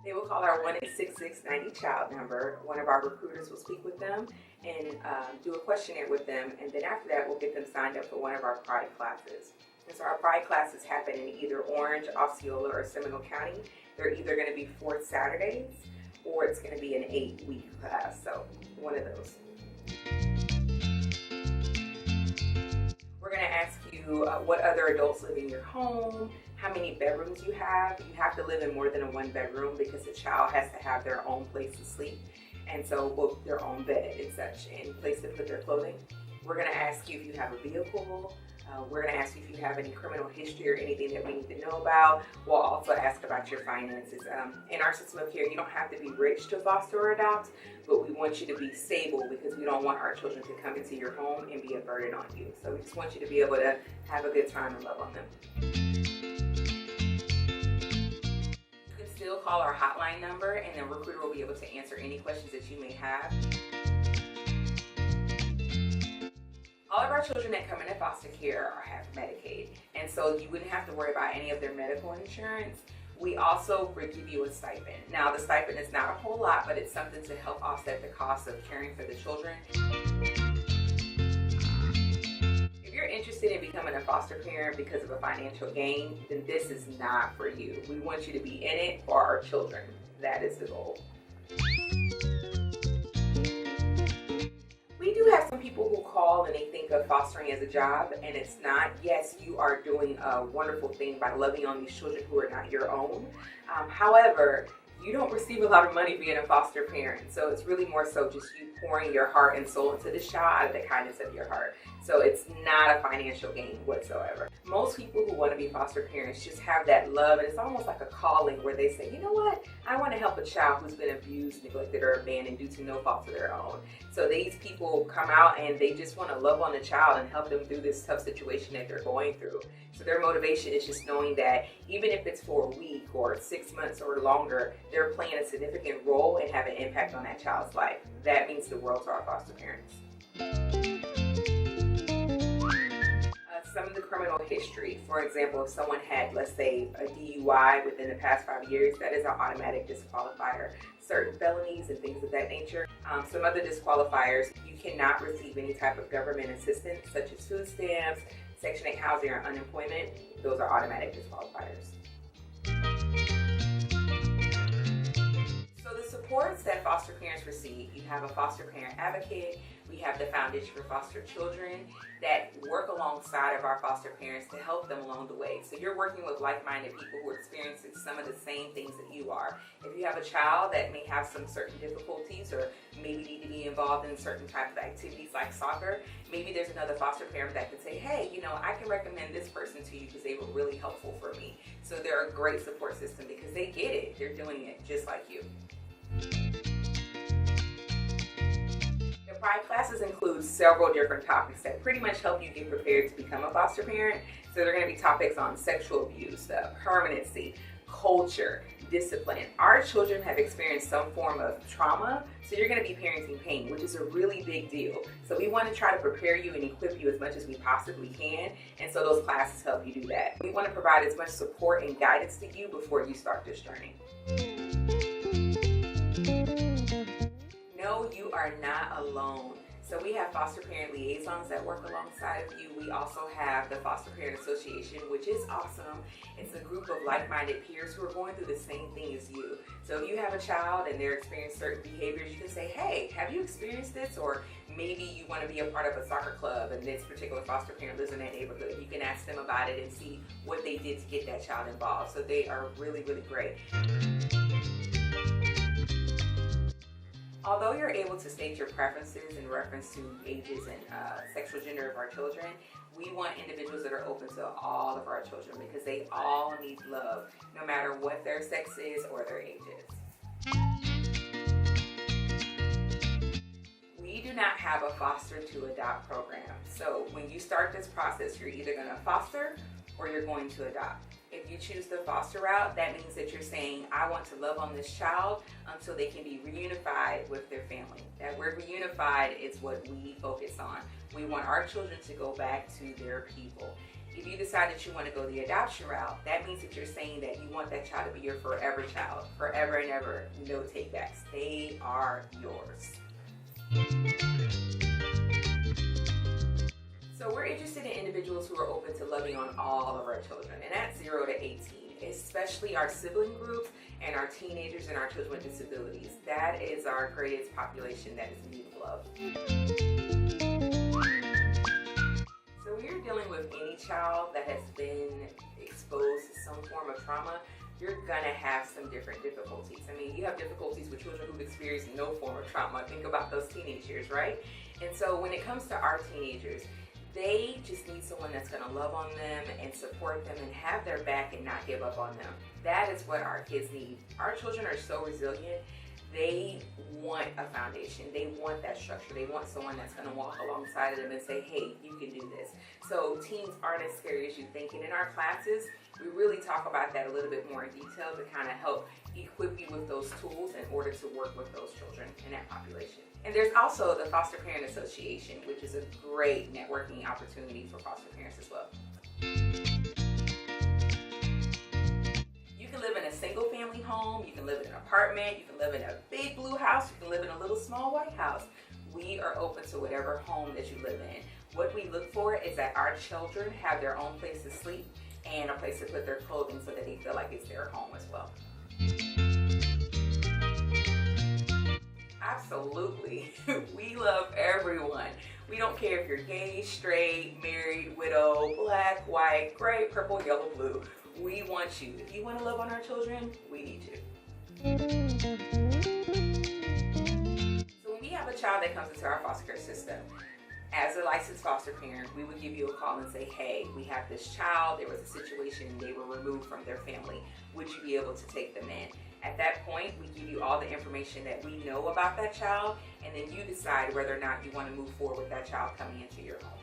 They will call our 1-866-90-CHILD number. One of our recruiters will speak with them and do a questionnaire with them. And then after that, we'll get them signed up for one of our Pride classes. And so our Pride classes happen in either Orange, Osceola, or Seminole County. They're either going to be 4 Saturdays or it's going to be an 8-week class. So one of those. We're going to ask you what other adults live in your home, how many bedrooms you have. You have to live in more than a 1-bedroom because the child has to have their own place to sleep, and so well, their own bed and such, and place to put their clothing. We're going to ask you if you have a vehicle. We're going to ask you if you have any criminal history or anything that we need to know about. We'll also ask about your finances. In our system of care, you don't have to be rich to foster or adopt, but we want you to be stable because we don't want our children to come into your home and be a burden on you. So we just want you to be able to have a good time and love on them. You can still call our hotline number and the recruiter will be able to answer any questions that you may have. All of our children that come into foster care have Medicaid, and so you wouldn't have to worry about any of their medical insurance. We also give you a stipend. Now, the stipend is not a whole lot, but it's something to help offset the cost of caring for the children. If you're interested in becoming a foster parent because of a financial gain, then this is not for you. We want you to be in it for our children. That is the goal. We do have some people who call and they think of fostering as a job, and it's not. Yes, you are doing a wonderful thing by loving on these children who are not your own. However, you don't receive a lot of money being a foster parent, so it's really more so just you pouring your heart and soul into this child out of the kindness of your heart. So it's not a financial gain whatsoever. Most people who want to be foster parents just have that love, and it's almost like a calling where they say, you know what, I want to help a child who's been abused, neglected, or abandoned due to no fault of their own. So these people come out and they just want to love on the child and help them through this tough situation that they're going through. So their motivation is just knowing that even if it's for a week or 6 months or longer, they're playing a significant role and have an impact on that child's life. That means the world to our foster parents. Some of the criminal history, for example, if someone had, let's say, a DUI within the past 5 years, that is an automatic disqualifier. Certain felonies and things of that nature. Some other disqualifiers, you cannot receive any type of government assistance, such as food stamps, Section 8 housing, or unemployment. Those are automatic disqualifiers. So the supports that foster parents receive, you have a foster parent advocate, we have the Foundation for Foster Children that work alongside of our foster parents to help them along the way. So you're working with like-minded people who are experiencing some of the same things that you are. If you have a child that may have some certain difficulties or maybe need to be involved in certain types of activities like soccer, maybe there's another foster parent that can say, hey, you know, I can recommend this person to you because they were really helpful for me. So they're a great support system because they get it. They're doing it just like you. Pride classes include several different topics that pretty much help you get prepared to become a foster parent. So they're going to be topics on sexual abuse, permanency, culture, discipline. Our children have experienced some form of trauma, so you're going to be parenting pain, which is a really big deal. So we want to try to prepare you and equip you as much as we possibly can, and so those classes help you do that. We want to provide as much support and guidance to you before you start this journey. No, you are not alone. So we have foster parent liaisons that work alongside of you. We also have the Foster Parent Association, which is awesome. It's a group of like-minded peers who are going through the same thing as you. So if you have a child and they're experiencing certain behaviors, you can say, hey, have you experienced this? Or maybe you want to be a part of a soccer club and this particular foster parent lives in that neighborhood. You can ask them about it and see what they did to get that child involved. So they are really, really great. Although you're able to state your preferences in reference to ages and sexual gender of our children, we want individuals that are open to all of our children because they all need love, no matter what their sex is or their age is. We do not have a foster to adopt program. So when you start this process, you're either going to foster or you're going to adopt. If you choose the foster route, that means that you're saying, I want to love on this child until they can be reunified with their family. That word reunified is what we focus on. We want our children to go back to their people. If you decide that you want to go the adoption route, that means that you're saying that you want that child to be your forever child, forever and ever, no takebacks. They are yours. So we're interested in individuals who are open to loving on all of our children, and that's 0 to 18, especially our sibling groups and our teenagers and our children with disabilities. That is our greatest population that is in need of love. So when you're dealing with any child that has been exposed to some form of trauma, you're gonna have some different difficulties. I mean, you have difficulties with children who've experienced no form of trauma. Think about those teenage years, right? And so when it comes to our teenagers, they just need someone that's going to love on them and support them and have their back and not give up on them. That is what our kids need. Our children are so resilient. They want a foundation. They want that structure. They want someone that's going to walk alongside of them and say, hey, you can do this. So teens aren't as scary as you think. And in our classes, we really talk about that a little bit more in detail to kind of help equip you with those tools in order to work with those children in that population. And there's also the Foster Parent Association, which is a great networking opportunity for foster parents as well. You can live in a single family home, you can live in an apartment, you can live in a big blue house, you can live in a little small white house. We are open to whatever home that you live in. What we look for is that our children have their own place to sleep and a place to put their clothing so that they feel like it's their home as well. Absolutely. We love everyone. We don't care if you're gay, straight, married, widow, black, white, gray, purple, yellow, blue. We want you. If you want to love on our children, we need you. So when we have a child that comes into our foster care system, as a licensed foster parent, we would give you a call and say, hey, we have this child, there was a situation, they were removed from their family. Would you be able to take them in? At that point, we give you all the information that we know about that child, and then you decide whether or not you want to move forward with that child coming into your home.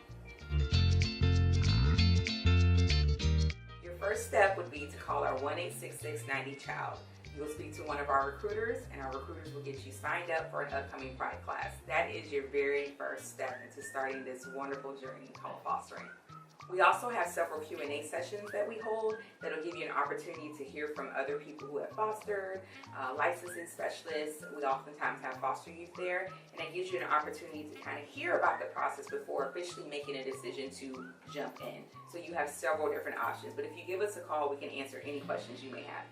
Your first step would be to call our 1-866-90-CHILD. You will speak to one of our recruiters, and our recruiters will get you signed up for an upcoming Pride class. That is your very first step into starting this wonderful journey called fostering. We also have several Q&A sessions that we hold that will give you an opportunity to hear from other people who have fostered, licensing specialists. We oftentimes have foster youth there, and that gives you an opportunity to kind of hear about the process before officially making a decision to jump in. So you have several different options, but if you give us a call, we can answer any questions you may have.